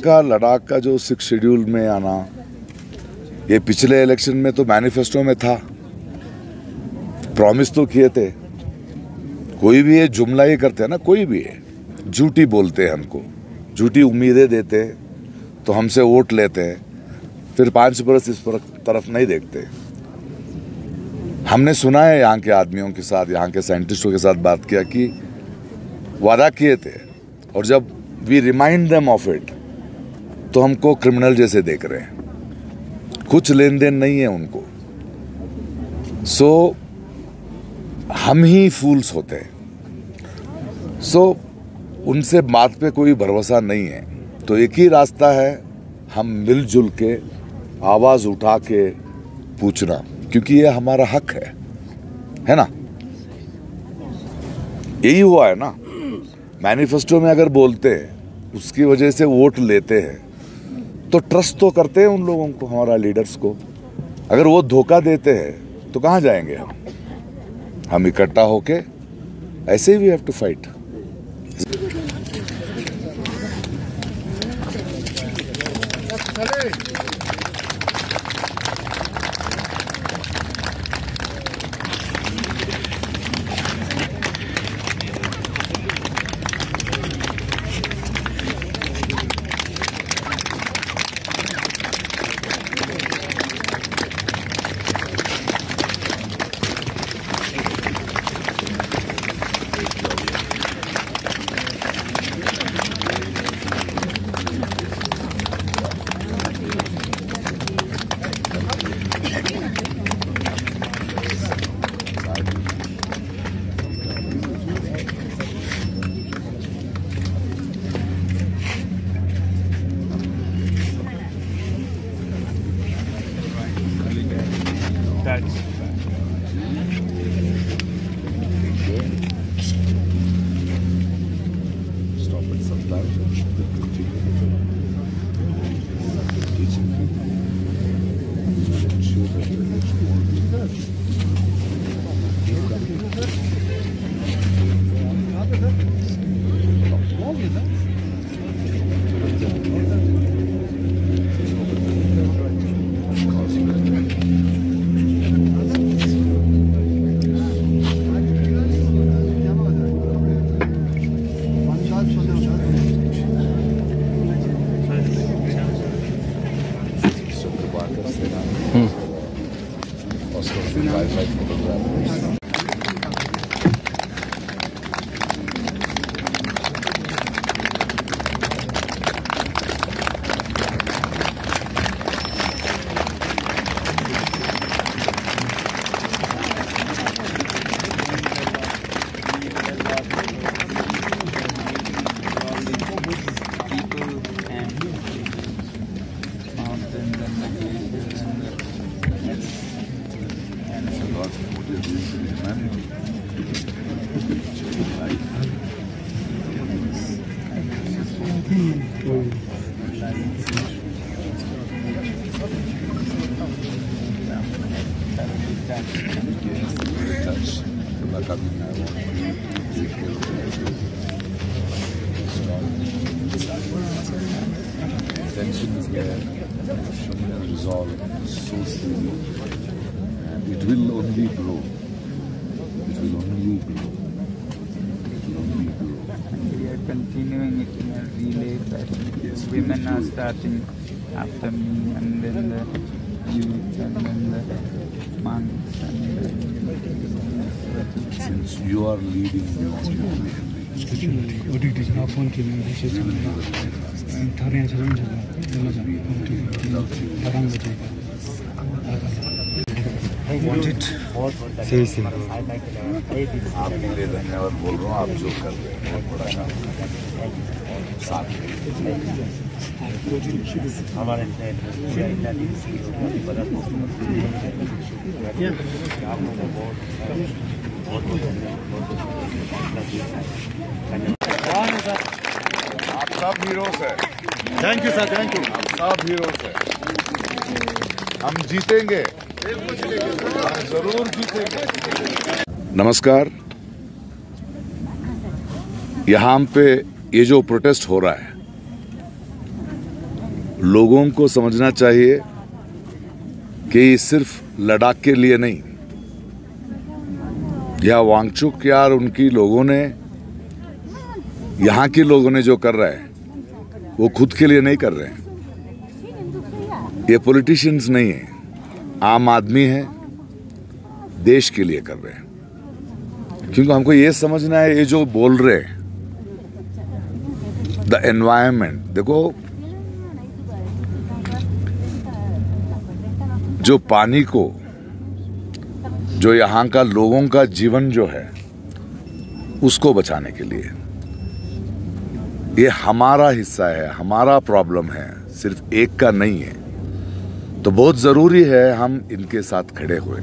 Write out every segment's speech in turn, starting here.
का लद्दाख का जो 6 शेड्यूल में आना, ये पिछले इलेक्शन में तो मैनिफेस्टो में था, प्रॉमिस तो किए थे। कोई भी ये जुमला ही करते हैं ना, कोई भी है, झूठी बोलते हैं, हमको झूठी उम्मीदें देते हैं, तो हमसे वोट लेते हैं, फिर 5 बरस इस तरफ नहीं देखते। हमने सुना है यहाँ के आदमियों के साथ, यहाँ के साइंटिस्टों के साथ बात किया कि वादा किए थे, और जब we remind them of it तो हमको क्रिमिनल जैसे देख रहे हैं। कुछ लेन देन नहीं है उनको। सो हम ही फूल्स होते हैं। सो उनसे बात पे कोई भरोसा नहीं है। तो एक ही रास्ता है, हम मिलजुल के आवाज उठा के पूछना, क्योंकि ये हमारा हक है ना। यही हुआ है ना, मैनिफेस्टो में अगर बोलते हैं, उसकी वजह से वोट लेते हैं, तो ट्रस्ट तो करते हैं उन लोगों को, हमारा लीडर्स को। अगर वो धोखा देते हैं तो कहाँ जाएंगे हम इकट्ठा होके ऐसे ही we have to fight. Tension is there, resolve so slowly, and it will only grow. It will only grow. It will only grow. And we are continuing it in a relay fashion. Yes, women are starting after me, and then the youth, and then the monks, and then since you are leading me on your way. सही सही आपके लिए धन्यवाद बोल रहा हूँ, आप जो कर रहे हैं बहुत बड़ा काम साथ हमारे आप सब हीरोज हैं। Thank you sir, thank you. आप सब हीरोज हैं। हम जीतेंगे, जरूर जीतेंगे। नमस्कार। यहाँ पे ये जो प्रोटेस्ट हो रहा है, लोगों को समझना चाहिए कि सिर्फ लद्दाख के लिए नहीं, यह वांगचुक यार उनकी लोगों ने, यहाँ के लोगों ने जो कर रहा है वो खुद के लिए नहीं कर रहे हैं। ये पॉलिटिशियंस नहीं है, आम आदमी है, देश के लिए कर रहे हैं। क्योंकि हमको ये समझना है, ये जो बोल रहे हैं द एनवायरमेंट, देखो जो पानी को, जो यहाँ का लोगों का जीवन जो है उसको बचाने के लिए ये हमारा हिस्सा है, हमारा प्रॉब्लम है, सिर्फ एक का नहीं है। तो बहुत जरूरी है हम इनके साथ खड़े हुए,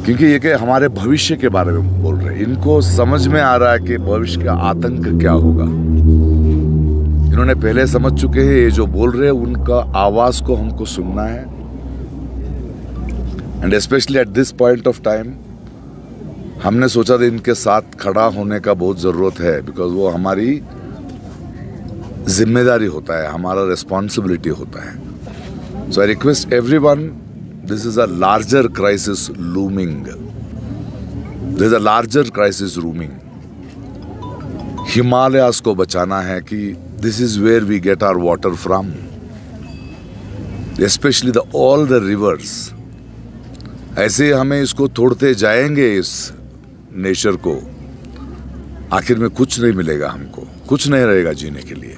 क्योंकि ये के हमारे भविष्य के बारे में बोल रहे हैं। इनको समझ में आ रहा है कि भविष्य का आतंक क्या होगा। इन्होंने पहले समझ चुके हैं, ये जो बोल रहे हैं उनका आवाज को हमको सुनना है। And specially at this point of time हमने सोचा था इनके साथ खड़ा होने का बहुत जरूरत है, बिकॉज वो हमारी जिम्मेदारी होता है, हमारा रिस्पॉन्सिबिलिटी होता है। So I request everyone, this is a larger crisis looming, this is a larger crisis looming. Himalayas को बचाना है कि this is where we get our water from, specially the all the rivers. ऐसे हमें इसको तोड़ते जाएंगे, इस नेचर को, आखिर में कुछ नहीं मिलेगा, हमको कुछ नहीं रहेगा जीने के लिए।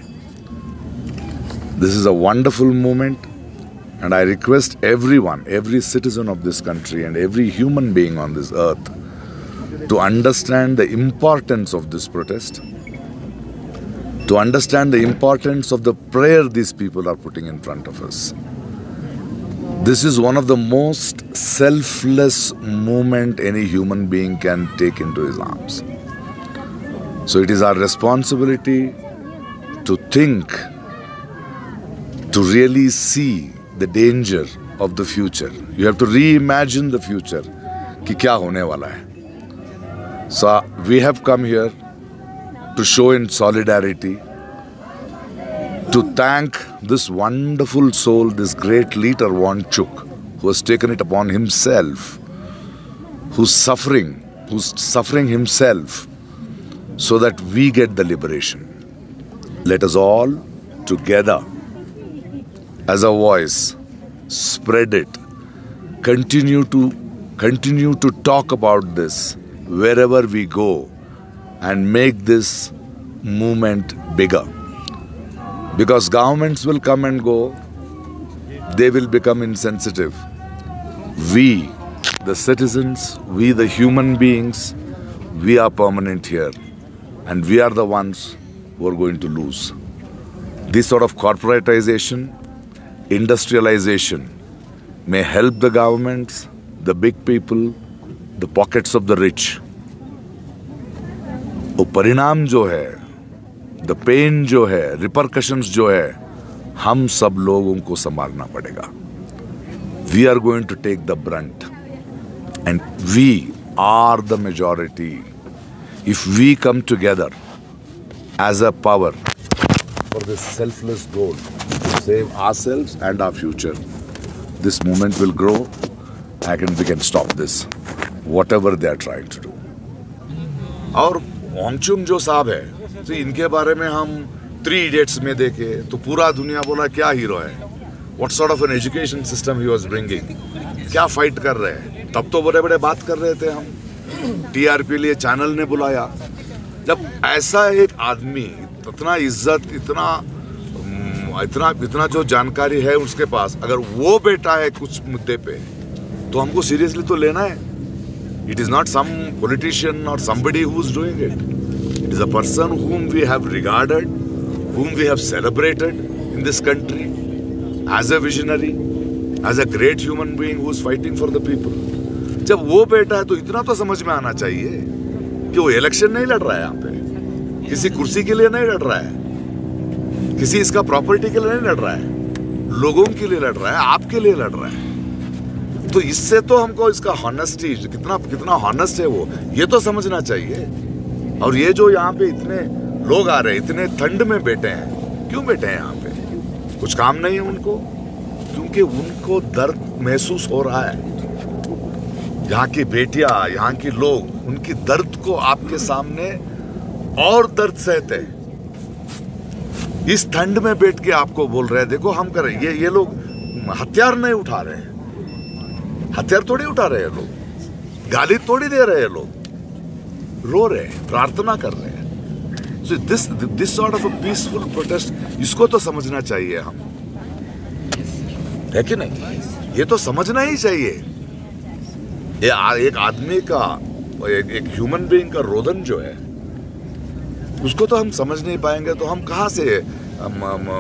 This is a wonderful moment and I request everyone, every citizen of this country and every human being on this earth to understand the importance of this protest, to understand the importance of the prayer this people are putting in front of us. This is one of the most selfless movement any human being can take into his arms. So it is our responsibility to think, to really see the danger of the future. You have to reimagine the future कि क्या होने वाला है. So we have come here to show in solidarity, to thank this wonderful soul, this great leader Wangchuk, who has taken it upon himself, who's suffering himself so that we get the liberation. Let us all together as a voice spread it, continue to talk about this wherever we go and make this movement bigger. Because governments will come and go, they will become insensitive. We, the citizens, we the human beings, we are permanent here. And we are the ones who are going to lose. This sort of corporatization, industrialization may help the governments, the big people, the pockets of the rich. वो परिणाम जो है, the pen जो है, repercussions जो है, हम सब लोगों को संभालना पड़ेगा. We are going to take the brunt and we are the majority. If we come together as a power for this selfless goal to save ourselves and our future, this movement will grow and we can stop this whatever they are trying to do. और वांगचुक जो साहब है, तो इनके बारे में हम 3 Idiots में देखे तो पूरा दुनिया बोला क्या हीरो है, what sort of an education system he was bringing, क्या फाइट कर रहे हैं. तब तो बड़े बड़े बात कर रहे थे हम, टीआरपी लिए चैनल ने बुलाया. जब ऐसा एक आदमी, इतना इज्जत, इतना जो जानकारी है उसके पास, अगर वो बैठा है कुछ मुद्दे पे, तो हमको सीरियसली तो लेना है. It is not some politician or somebody who is doing it. It is a person whom we have regarded, whom we have celebrated in this country as a visionary, as a great human being who is fighting for the people. जब वो बैठा है तो इतना तो समझ में आना चाहिए कि वो इलेक्शन नहीं लड़ रहा है, यहाँ पे किसी कुर्सी के लिए नहीं लड़ रहा है, किसी इसका प्रॉपर्टी के लिए नहीं लड़ रहा है, लोगों के लिए लड़ रहा है, आपके लिए लड़ रहा है. तो इससे तो हमको इसका हॉनेस्टी, कितना हॉनेस्ट है वो, ये तो समझना चाहिए. और ये जो यहाँ पे इतने लोग आ रहे हैं, इतने ठंड में बैठे हैं, क्यों बैठे हैं यहाँ पे? कुछ काम नहीं है उनको, क्योंकि उनको दर्द महसूस हो रहा है। यहाँ की बेटियां, यहाँ के लोग उनकी दर्द को आपके सामने और दर्द सहते हैं। इस ठंड में बैठ के आपको बोल रहे हैं देखो हम करें, ये लोग हथियार नहीं उठा रहे हैं, हथियार थोड़ी उठा रहे हैं लोग, गाली थोड़ी दे रहे हैं लोग, रो रहे हैं, प्रार्थना कर रहे हैं। So this sort of a peaceful protest, इसको तो समझना चाहिए हम, है कि नहीं? ये तो समझना ही चाहिए। एक आदमी का, एक ह्यूमन बीइंग का रोदन जो है, उसको तो हम समझ नहीं पाएंगे तो हम कहाँ से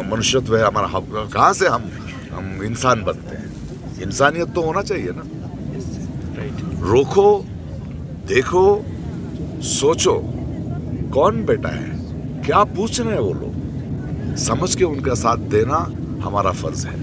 मनुष्यत्व है हमारा, कहाँ से हम इंसान बनते हैं? इंसानियत तो होना चाहिए ना। रोको, देखो, सोचो कौन बेटा है, क्या पूछ रहे हैं वो लोग, समझ के उनका साथ देना हमारा फर्ज है।